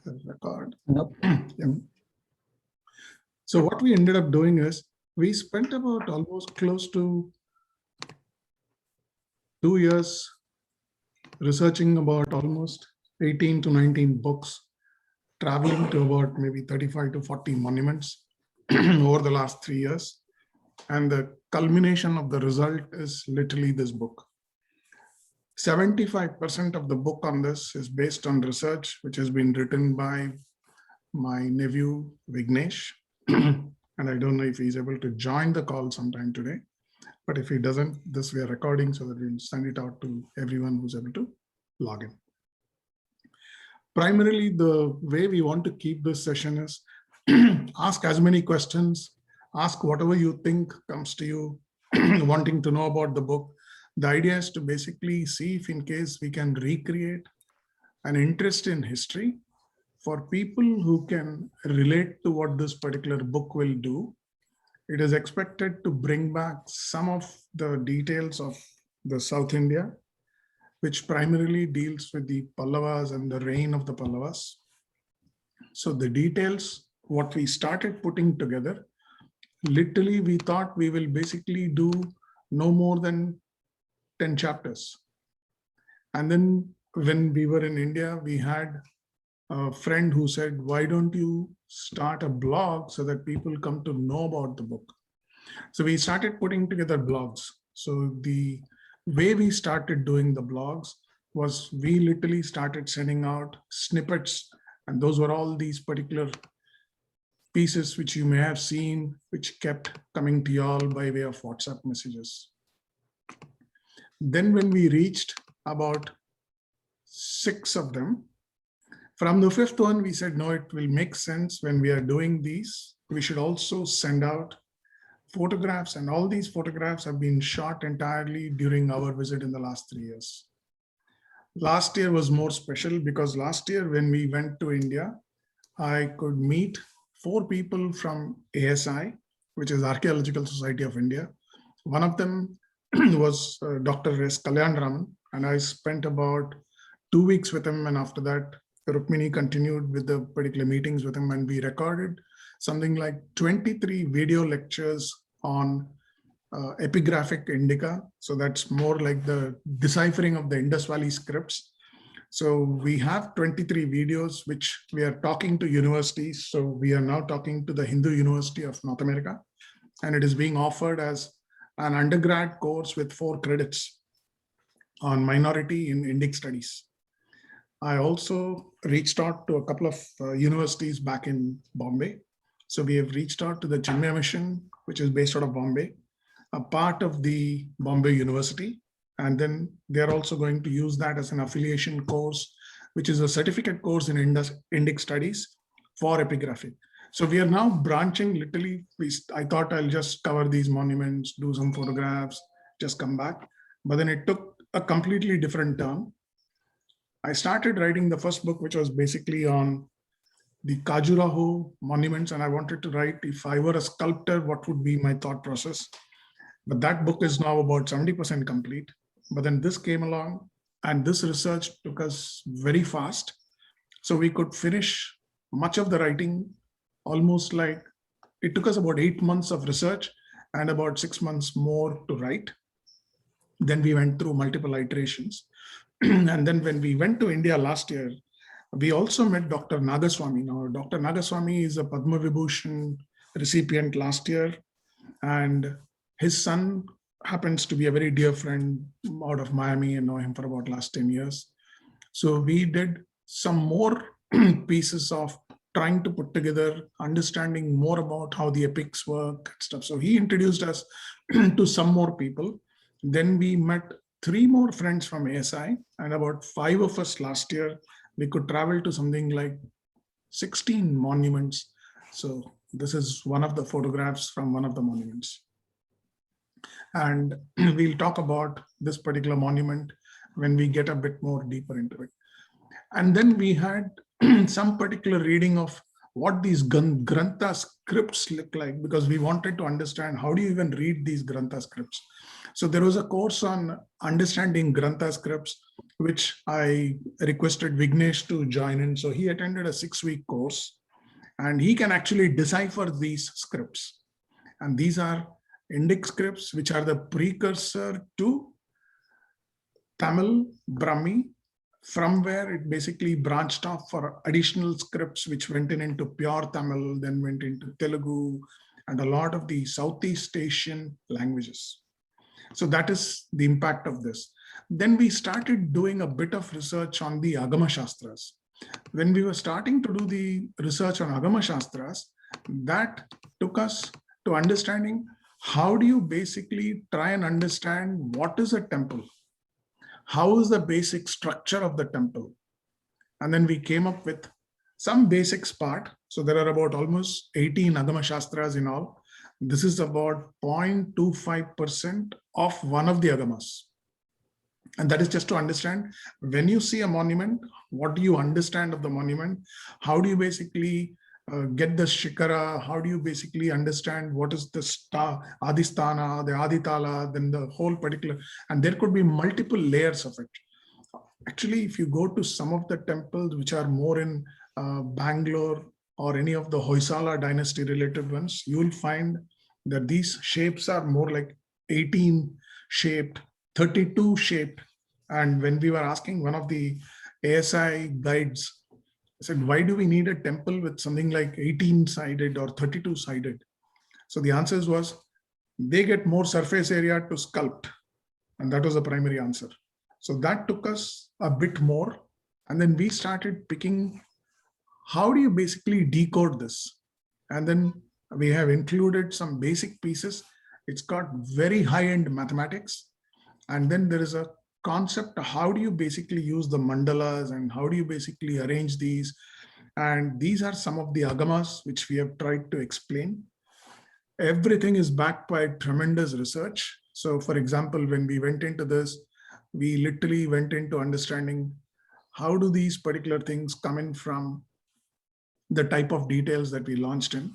Record. Nope. Yeah. So what we ended up doing is we spent about almost close to 2 years researching about almost 18 to 19 books, traveling to about maybe 35 to 40 monuments over the last 3 years. And the culmination of the result is literally this book. 75% of the book on this is based on research, which has been written by my nephew, Vignesh. And I don't know if he's able to join the call sometime today. But if he doesn't, this we are recording so that we'll send it out to everyone who's able to log in. Primarily, the way we want to keep this session is ask as many questions, ask whatever you think comes to you, wanting to know about the book. The idea is to basically see if in case we can recreate an interest in history for people who can relate to what this particular book will do. It is expected to bring back some of the details of the South India, which primarily deals with the Pallavas and the reign of the Pallavas. So the details, what we started putting together, literally we thought we will basically do no more than 10 chapters. And then when we were in India, we had a friend who said, why don't you start a blog so that people come to know about the book? So we started putting together blogs. So the way we started doing the blogs was we literally started sending out snippets, and those were all these particular pieces which you may have seen, which kept coming to you all by way of WhatsApp messages. Then when we reached about 6 of them, from the 5th one, we said, no, it will make sense when we are doing these. We should also send out photographs, and all these photographs have been shot entirely during our visit in the last 3 years. Last year was more special because last year when we went to India, I could meet 4 people from ASI, which is Archaeological Society of India. One of them was Dr. S. Kalyanaraman, and I spent about 2 weeks with him, and after that, Rukmini continued with the particular meetings with him, and we recorded something like 23 video lectures on epigraphic indica. So that's more like the deciphering of the Indus Valley scripts. So we have 23 videos, which we are talking to universities. So we are now talking to the Hindu University of North America, and it is being offered as an undergrad course with 4 credits on minority in Indic studies. I also reached out to a couple of universities back in Bombay. So we have reached out to the Chinmaya Mission, which is based out of Bombay, a part of the Bombay University. And then they're also going to use that as an affiliation course, which is a certificate course in Indic studies for epigraphy. So we are now branching literally. I thought I'll just cover these monuments, do some photographs, just come back. But then it took a completely different turn. I started writing the first book, which was basically on the Khajuraho monuments, and I wanted to write, if I were a sculptor, what would be my thought process? But that book is now about 70% complete. But then this came along, and this research took us very fast. So we could finish much of the writing, almost like it took us about 8 months of research and about 6 months more to write. Then we went through multiple iterations. And then when we went to India last year, we also met Dr. Nagaswamy. Now, Dr. Nagaswamy is a Padma Vibhushan recipient last year, and his son happens to be a very dear friend out of Miami, and know him for about last 10 years. So we did some more pieces of trying to put together, understanding more about how the epics work and stuff. So he introduced us to some more people. Then we met 3 more friends from ASI, and about 5 of us last year, we could travel to something like 16 monuments. So this is one of the photographs from one of the monuments. And we'll talk about this particular monument when we get a bit more deeper into it. And then we had some particular reading of what these Grantha scripts look like, because we wanted to understand how do you even read these Grantha scripts. So there was a course on understanding Grantha scripts, which I requested Vignesh to join in. So he attended a 6-week course, and he can actually decipher these scripts. And these are Indic scripts, which are the precursor to Tamil, Brahmi, from where it basically branched off for additional scripts, which went into pure Tamil, then went into Telugu, and a lot of the Southeast Asian languages. So that is the impact of this. Then we started doing a bit of research on the Agama Shastras. When we were starting to do the research on Agama Shastras, that took us to understanding how do you basically try and understand what is a temple? How is the basic structure of the temple? And then we came up with some basics part. So there are about almost 18 Agama Shastras in all. This is about 0.25% of one of the Agamas. And that is just to understand, when you see a monument, what do you understand of the monument? How do you basically get the Shikara? How do you basically understand what is the Adhisthana, the Aditala, then the whole particular, and there could be multiple layers of it. Actually, if you go to some of the temples which are more in Bangalore or any of the Hoysala dynasty related ones, you will find that these shapes are more like 18 shaped, 32 shaped. And when we were asking one of the ASI guides, I said, why do we need a temple with something like 18 sided or 32 sided? So the answer was, they get more surface area to sculpt. And that was the primary answer. So that took us a bit more. And then we started picking, how do you basically decode this? And then we have included some basic pieces. It's got very high-end mathematics. And then there is a concept, how do you basically use the mandalas and how do you basically arrange these? And these are some of the agamas which we have tried to explain. Everything is backed by tremendous research. So for example, when we went into this, we literally went into understanding how do these particular things come in from the type of details that we launched in.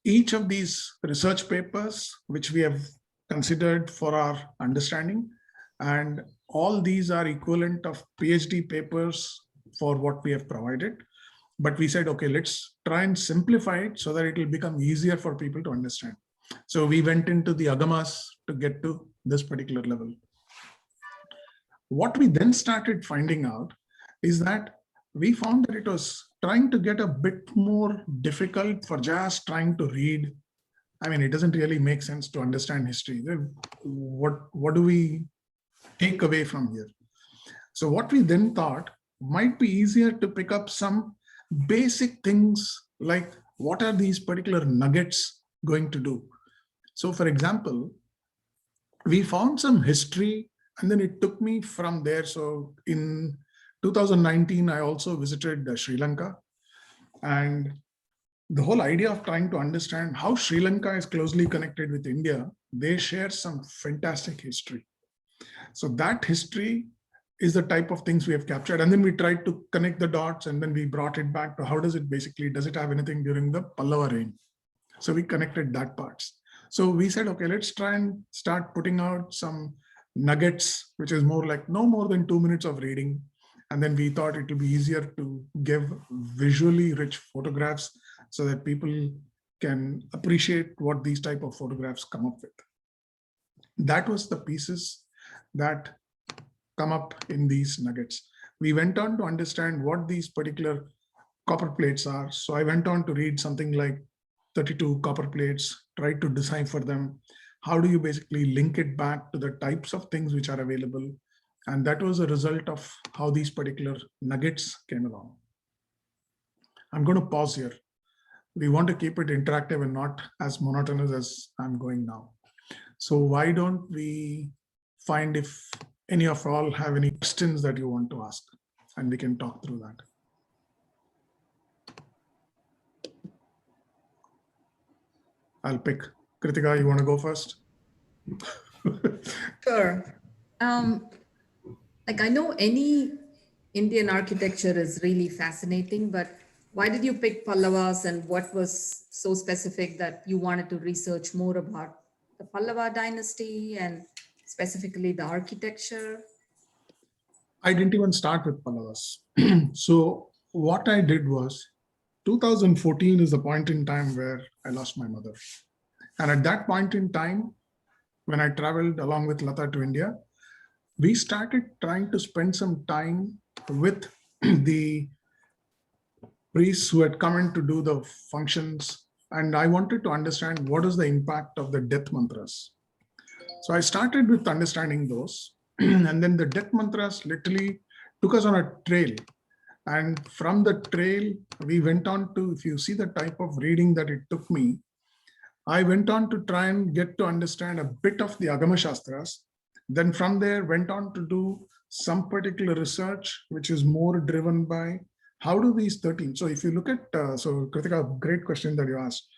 Each of these research papers, which we have considered for our understanding, and all these are equivalent of PhD papers for what we have provided. But we said, okay, let's try and simplify it so that it will become easier for people to understand. So we went into the agamas to get to this particular level. What we then started finding out is that we found that it was trying to get a bit more difficult for just trying to read. I mean, it doesn't really make sense to understand history. What do we take away from here? So what we then thought might be easier to pick up some basic things like what are these particular nuggets going to do? So for example, we found some history and then it took me from there. So in 2019, I also visited Sri Lanka, and the whole idea of trying to understand how Sri Lanka is closely connected with India, they share some fantastic history. So that history is the type of things we have captured. And then we tried to connect the dots and then we brought it back to how does it basically, does it have anything during the Pallava reign? So we connected that parts. So we said, okay, let's try and start putting out some nuggets, which is more like no more than 2 minutes of reading. And then we thought it would be easier to give visually rich photographs so that people can appreciate what these type of photographs come up with. That was the pieces that come up in these nuggets. We went on to understand what these particular copper plates are. So I went on to read something like 32 copper plates, try to decipher them. How do you basically link it back to the types of things which are available? And that was a result of how these particular nuggets came along. I'm going to pause here. We want to keep it interactive and not as monotonous as I'm going now. So why don't we find if any of all have any questions that you want to ask, and we can talk through that. I'll pick. Kritika, you want to go first? Sure. Like I know any Indian architecture is really fascinating, but why did you pick Pallavas and what was so specific that you wanted to research more about? the Pallava dynasty and specifically the architecture? I didn't even start with Pallavas. So what I did was 2014 is the point in time where I lost my mother. And at that point in time, when I traveled along with Lata to India, we started trying to spend some time with the priests who had come in to do the functions. And I wanted to understand what is the impact of the death mantras. So I started with understanding those. And then the death mantras literally took us on a trail. And from the trail, we went on to, if you see the type of reading that it took me, I went on to try and get to understand a bit of the Agama Shastras. Then from there, went on to do some particular research, which is more driven by how do these 13. So if you look at, so Kritika, great question that you asked.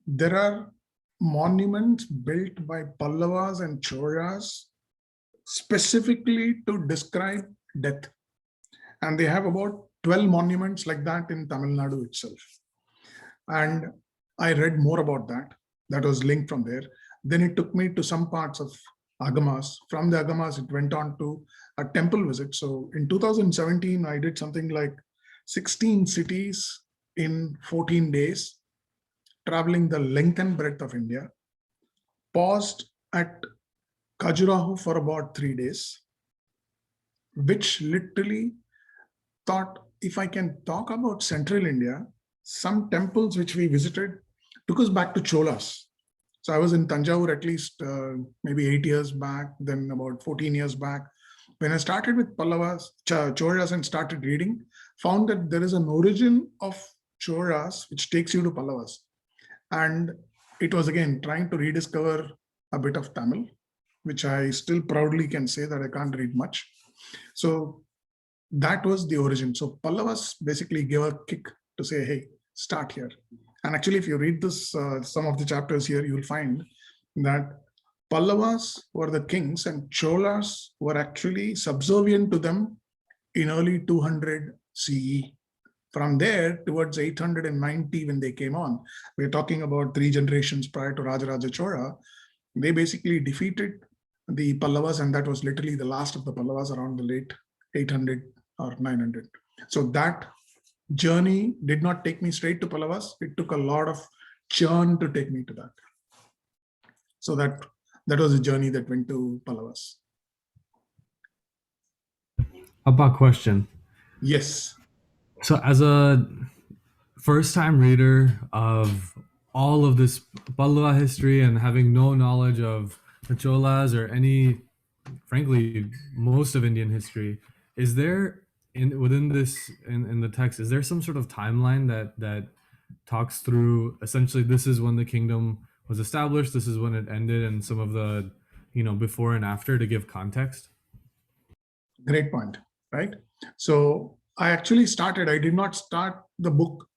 There are monuments built by Pallavas and Cholas specifically to describe death. And they have about 12 monuments like that in Tamil Nadu itself. And I read more about that. That was linked from there. Then it took me to some parts of Agamas. From the Agamas, it went on to a temple visit. So in 2017, I did something like 16 cities in 14 days, traveling the length and breadth of India, paused at Khajuraho for about 3 days, which literally thought, if I can talk about central India, some temples which we visited took us back to Cholas. So I was in Tanjavur at least maybe 8 years back, then about 14 years back. When I started with Pallavas, Cholas and started reading, found that there is an origin of Cholas which takes you to Pallavas. And it was again trying to rediscover a bit of Tamil, which I still proudly can say that I can't read much. So that was the origin. So Pallavas basically gave a kick to say, hey, start here. And actually, if you read this, some of the chapters here, you'll find that Pallavas were the kings and Cholas were actually subservient to them in early 200 CE. From there, towards 890, when they came on, we're talking about 3 generations prior to Rajaraja Chola, they basically defeated the Pallavas, and that was literally the last of the Pallavas around the late 800 or 900. So that journey did not take me straight to Pallavas. It took a lot of churn to take me to that. So that was a journey that went to Pallavas. Abba, question. Yes. So as a first-time reader of all of this Pallava history and having no knowledge of the Cholas or any, frankly, most of Indian history, is there within this in the text, is there some sort of timeline that talks through essentially this is when the kingdom was established, this is when it ended, and some of the before and after to give context? Great point, right? So I did not start the book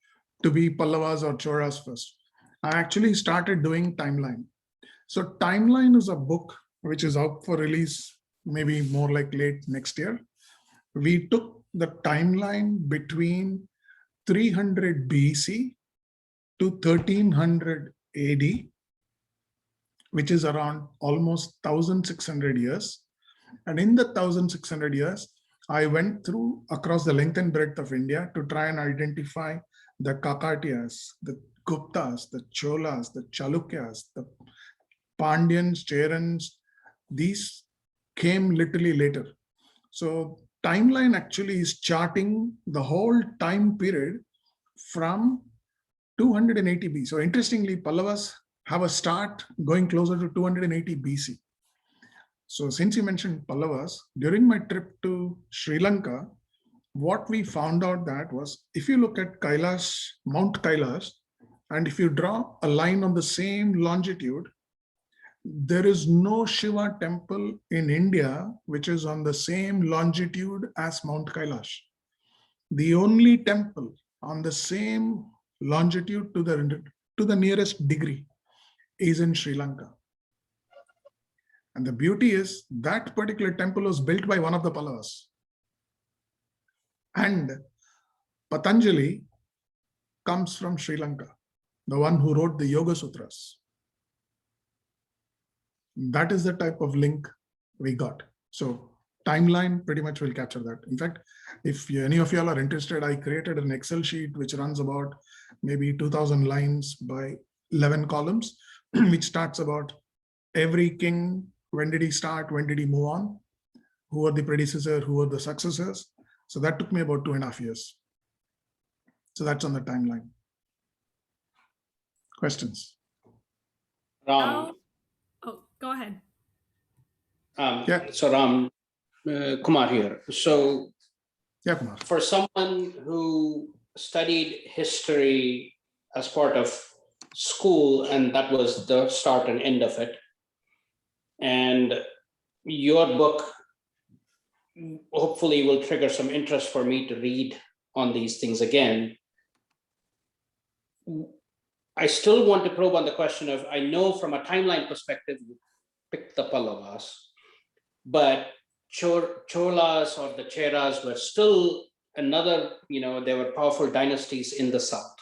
to be Pallavas or Cholas first. I actually started doing timeline. So timeline is a book which is out for release, maybe more like late next year. We took the timeline between 300 BC to 1300 AD, which is around almost 1600 years. And in the 1600 years, I went through across the length and breadth of India to try and identify the Kakatiyas, the Guptas, the Cholas, the Chalukyas, the Pandyans, Cherans. These came literally later. So timeline actually is charting the whole time period from 280 BC. So interestingly, Pallavas have a start going closer to 280 BC. So since you mentioned Pallavas, during my trip to Sri Lanka, what we found out that was, if you look at Kailash, Mount Kailash, and if you draw a line on the same longitude, there is no Shiva temple in India which is on the same longitude as Mount Kailash. The only temple on the same longitude to the nearest degree is in Sri Lanka. And the beauty is that particular temple was built by one of the Pallavas. And Patanjali comes from Sri Lanka, the one who wrote the Yoga Sutras. That is the type of link we got. So timeline pretty much will capture that. In fact, if any of y'all are interested, I created an Excel sheet which runs about maybe 2000 lines by 11 columns, which starts about every king, when did he start, when did he move on, who are the predecessors, who are the successors. So that took me about 2.5 years. So that's on the timeline. Questions? Ram, Oh, go ahead. Yeah. so Ram, Kumar here. So Yeah, Kumar. for someone who studied history as part of school, and that was the start and end of it, and your book hopefully will trigger some interest for me to read on these things again. I still want to probe on the question of, I know from a timeline perspective, you picked the Pallavas, but Cholas or the Cheras were still another, they were powerful dynasties in the south.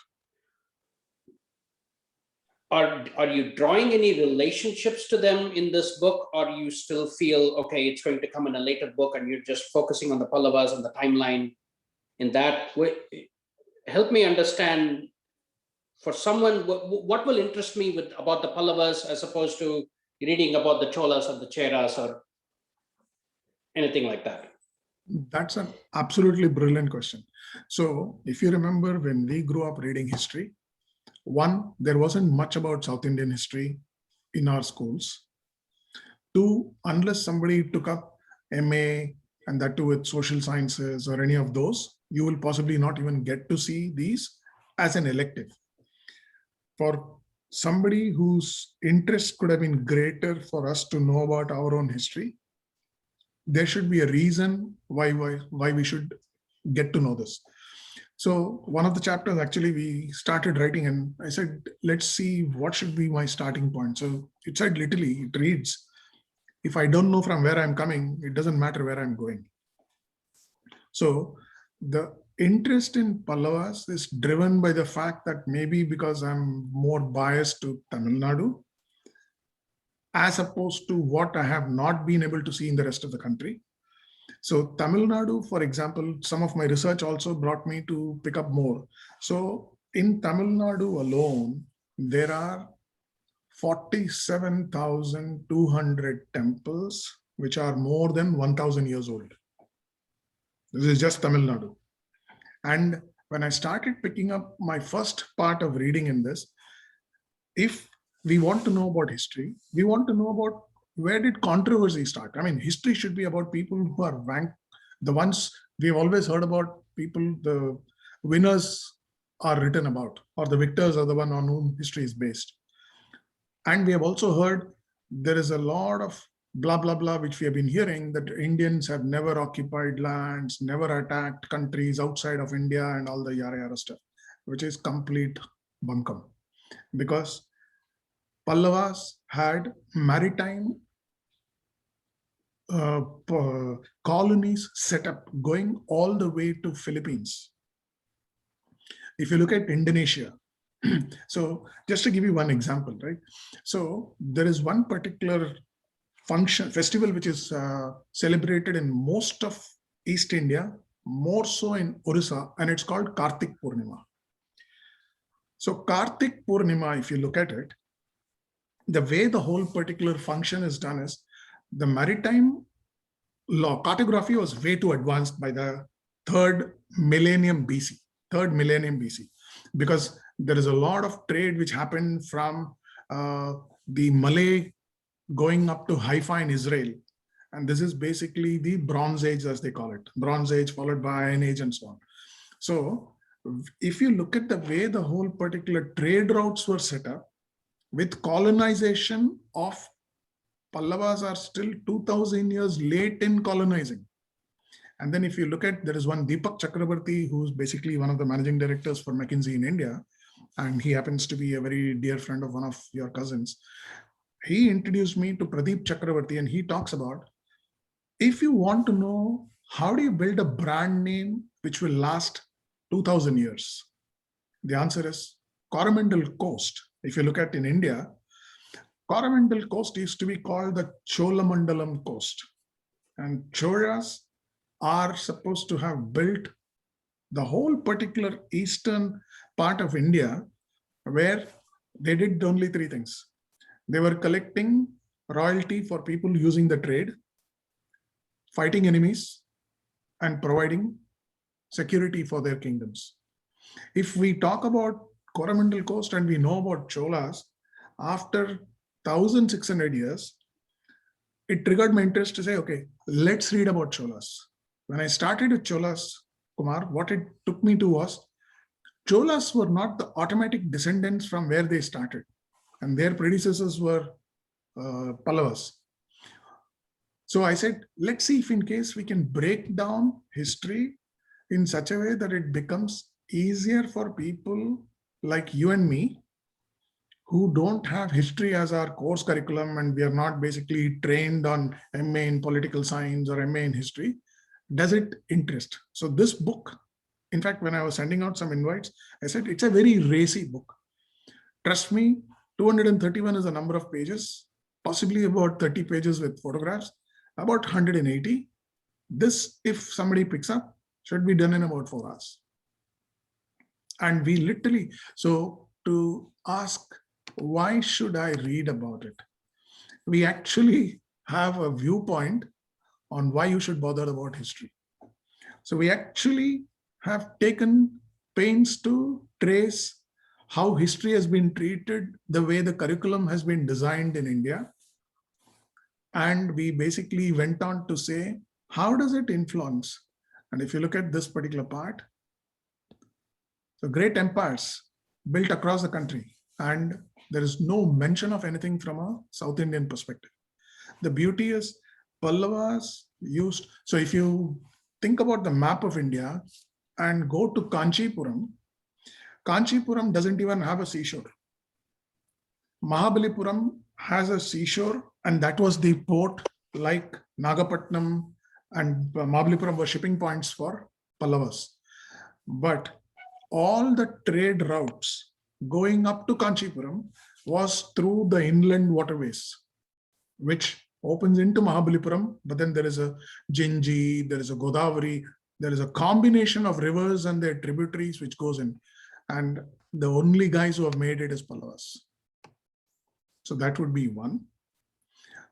Are you drawing any relationships to them in this book, or you still feel, okay, it's going to come in a later book and you're just focusing on the Pallavas and the timeline in that way? Help me understand, for someone, what will interest me about the Pallavas as opposed to reading about the Cholas or the Cheras or anything like that? That's an absolutely brilliant question. So if you remember, when we grew up reading history, one, there wasn't much about South Indian history in our schools. Two, unless somebody took up MA and that too with social sciences or any of those, you will possibly not even get to see these as an elective. For somebody whose interest could have been greater for us to know about our own history, there should be a reason why we should get to know this. So one of the chapters, actually, we started writing and I said, let's see what should be my starting point. So it said, literally, it reads, if I don't know from where I'm coming, it doesn't matter where I'm going. So the interest in Pallavas is driven by the fact that maybe because I'm more biased to Tamil Nadu, as opposed to what I have not been able to see in the rest of the country. So Tamil Nadu, for example, some of my research also brought me to pick up more. So in Tamil Nadu alone, there are 47,200 temples, which are more than 1,000 years old. This is just Tamil Nadu. And when I started picking up my first part of reading in this, if we want to know about history, we want to know about where did controversy start? I mean, history should be about people who are ranked, the ones we've always heard about, people, the winners are written about, or the victors are the one on whom history is based. And we have also heard there is a lot of blah, blah, blah, which we have been hearing, that Indians have never occupied lands, never attacked countries outside of India and all the yara yara stuff, which is complete bunkum. Because Pallavas had maritime colonies set up going all the way to Philippines. If you look at Indonesia, so just to give you one example, right? So there is one particular festival which is celebrated in most of East India, more so in Orissa, and it's called Karthik Purnima. So Karthik Purnima, if you look at it, the way the whole particular function is done is, the maritime law cartography was way too advanced by the third millennium BC, because there is a lot of trade which happened from the Malay going up to Haifa in Israel. And this is basically the Bronze Age, as they call it, Bronze Age followed by Iron Age and so on. So if you look at the way the whole particular trade routes were set up, with colonization of Pallavas are still 2,000 years late in colonizing. And then if you look at, there is one Deepak Chakrabarti, who's basically one of the managing directors for McKinsey in India. And he happens to be a very dear friend of one of your cousins. He introduced me to Pradeep Chakrabarti, and he talks about, if you want to know how do you build a brand name which will last 2,000 years, the answer is Coromandel Coast. If you look at in India, Coromandel Coast used to be called the Cholamandalam Coast. And Cholas are supposed to have built the whole particular eastern part of India, where they did only three things. They were collecting royalty for people using the trade, fighting enemies, and providing security for their kingdoms. If we talk about Coromandel Coast and we know about Cholas, after 1600 years, it triggered my interest to say, okay, let's read about Cholas. When I started with Cholas, Kumar, what it took me to was, Cholas were not the automatic descendants from where they started, and their predecessors were Pallavas. So I said, let's see if in case we can break down history in such a way that it becomes easier for people like you and me, who don't have history as our course curriculum, and we are not basically trained on MA in political science or MA in history. Does it interest? So this book, in fact, when I was sending out some invites, I said, it's a very racy book. Trust me, 231 is the number of pages, possibly about 30 pages with photographs, about 180. This, if somebody picks up, should be done in about 4 hours. And we literally, so to ask, why should I read about it? We actually have a viewpoint on why you should bother about history. So we actually have taken pains to trace how history has been treated, the way the curriculum has been designed in India. And we basically went on to say, how does it influence? And if you look at this particular part, the great empires built across the country, and there is no mention of anything from a South Indian perspective. The beauty is Pallavas used, so if you think about the map of India and go to Kanchipuram, Kanchipuram doesn't even have a seashore. Mahabalipuram has a seashore, and that was the port, like Nagapattinam and Mahabalipuram were shipping points for Pallavas. But all the trade routes going up to Kanchipuram was through the inland waterways, which opens into Mahabalipuram, but then there is a Jinji, there is a Godavari, there is a combination of rivers and their tributaries which goes in. And the only guys who have made it is Pallavas. So that would be one.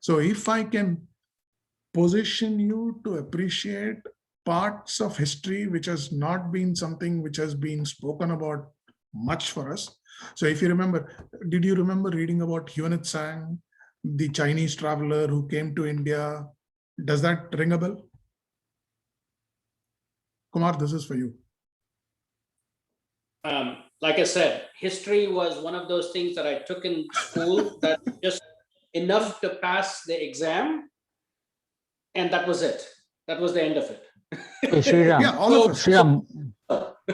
So if I can position you to appreciate parts of history which has not been something which has been spoken about much for us. So if you remember, did you remember reading about Huan Tsang, the Chinese traveler who came to India? Does that ring a bell? Kumar, this is for you. Like I said, history was one of those things that I took in school that just enough to pass the exam, and that was it. That was the end of it. Hey, Sriram, Yeah, all of us. Sriram,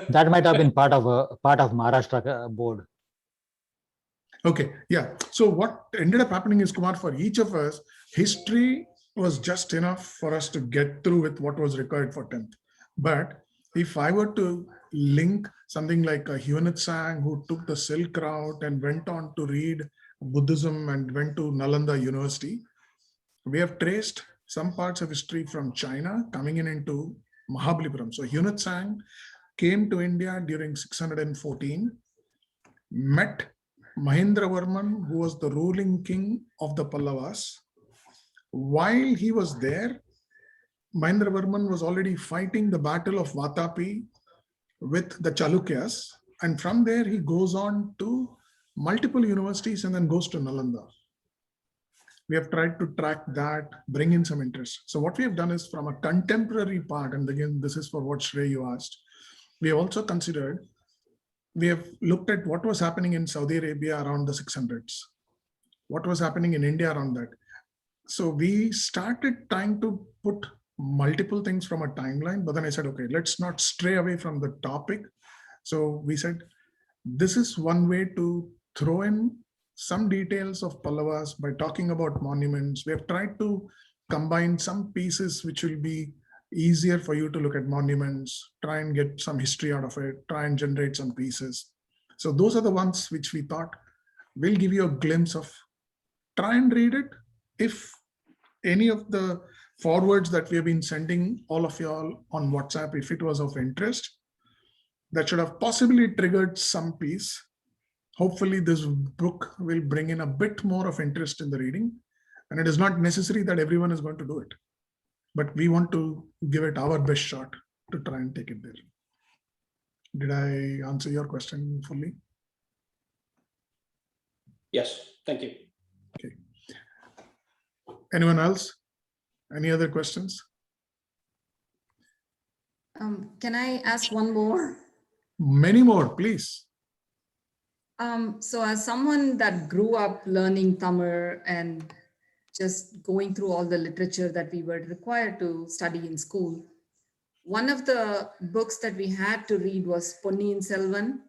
that might have been part of Maharashtra board. Okay, yeah. So what ended up happening is, Kumar, for each of us, history was just enough for us to get through with what was required for 10th. But if I were to link something like a Huan Tsang, who took the Silk Route and went on to read Buddhism and went to Nalanda University, we have traced some parts of history from China coming into Mahabalipuram. So Huan Tsang came to India during 614, met Mahendravarman, who was the ruling king of the Pallavas. While he was there, Mahendravarman was already fighting the battle of Vatapi with the Chalukyas. And from there, he goes on to multiple universities and then goes to Nalanda. We have tried to track that, bring in some interest. So what we have done is, from a contemporary part, and again, this is for what Shrey you asked, we have also considered, we have looked at what was happening in Saudi Arabia around the 600s, what was happening in India around that. So we started trying to put multiple things from a timeline, but then I said, okay, let's not stray away from the topic. So we said, this is one way to throw in some details of Pallavas by talking about monuments. We have tried to combine some pieces which will be easier for you to look at monuments, try and get some history out of it, try and generate some pieces. So those are the ones which we thought will give you a glimpse of try and read it. If any of the forwards that we have been sending all of y'all on WhatsApp, if it was of interest, that should have possibly triggered some piece. Hopefully this book will bring in a bit more of interest in the reading. And it is not necessary that everyone is going to do it, but we want to give it our best shot to try and take it there. Did I answer your question fully? Yes, thank you. Okay. Anyone else? Any other questions? Can I ask one more? Many more, please. So as someone that grew up learning Tamil and just going through all the literature that we were required to study in school, one of the books that we had to read was Ponniyin Selvan.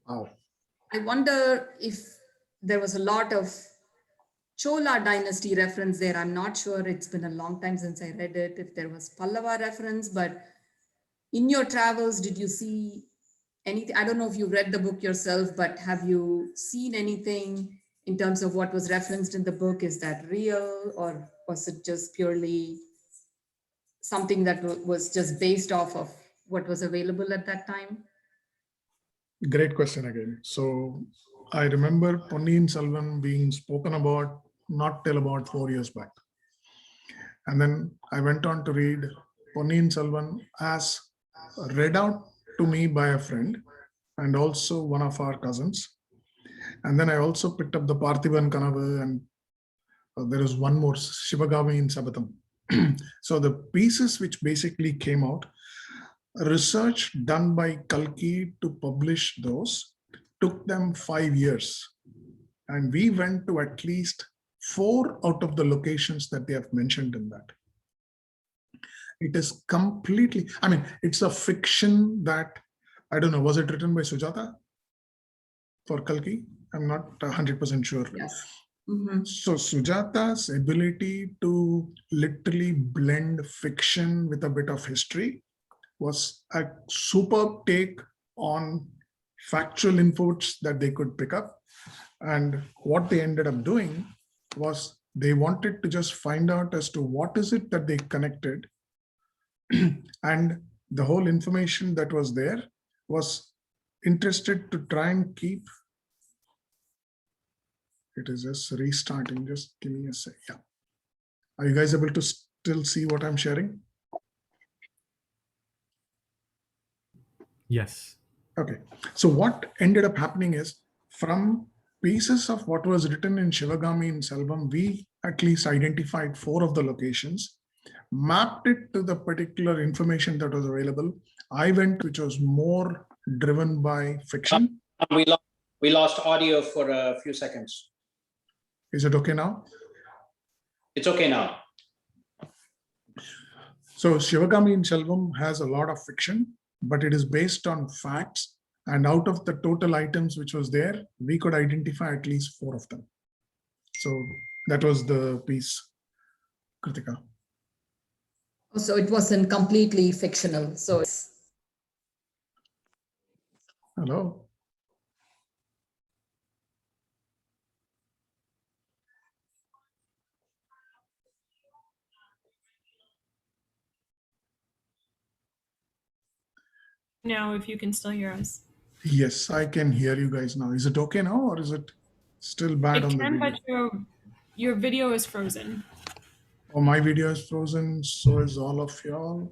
Wow. I wonder if there was a lot of Chola dynasty reference there. I'm not sure. It's been a long time since I read it, if there was Pallava reference, but in your travels, did you see anything? I don't know if you read the book yourself, but have you seen anything in terms of what was referenced in the book? Is that real, or was it just purely something that was just based off of what was available at that time? Great question again. So I remember Ponniyin Selvan being spoken about not till about 4 years back. And then I went on to read Ponniyin Selvan as read out to me by a friend and also one of our cousins. And then I also picked up the Parthiban Kanavu, and there is one more, Shivagami in Sabatam. So the pieces which basically came out, research done by Kalki to publish those took them 5 years. And we went to at least 4 out of the locations that they have mentioned in that. It is completely, I mean, it's a fiction that, I don't know, was it written by Sujata for Kalki? I'm not 100% sure. Yes. Mm-hmm. So Sujata's ability to literally blend fiction with a bit of history was a superb take on factual inputs that they could pick up. And what they ended up doing was they wanted to just find out as to what is it that they connected. And the whole information that was there was interested to try and keep. It is just restarting. Just give me a sec. Yeah. Are you guys able to still see what I'm sharing? Yes. Okay. So what ended up happening is, from pieces of what was written in Shivagami in Selvam, we at least identified 4 of the locations, mapped it to the particular information that was available. I went, which was more driven by fiction. We lost audio for a few seconds. Is it okay now? It's okay now. So Shivagami in Selvam has a lot of fiction, but it is based on facts. And out of the total items which was there, we could identify at least 4 of them. So that was the piece, Kritika. So it wasn't completely fictional. So it's Hello. Now, if you can still hear us. Yes, I can hear you guys now. Is it okay now, or is it still bad It on the can, video? but your video is frozen. Oh, my video is frozen. So is all of y'all.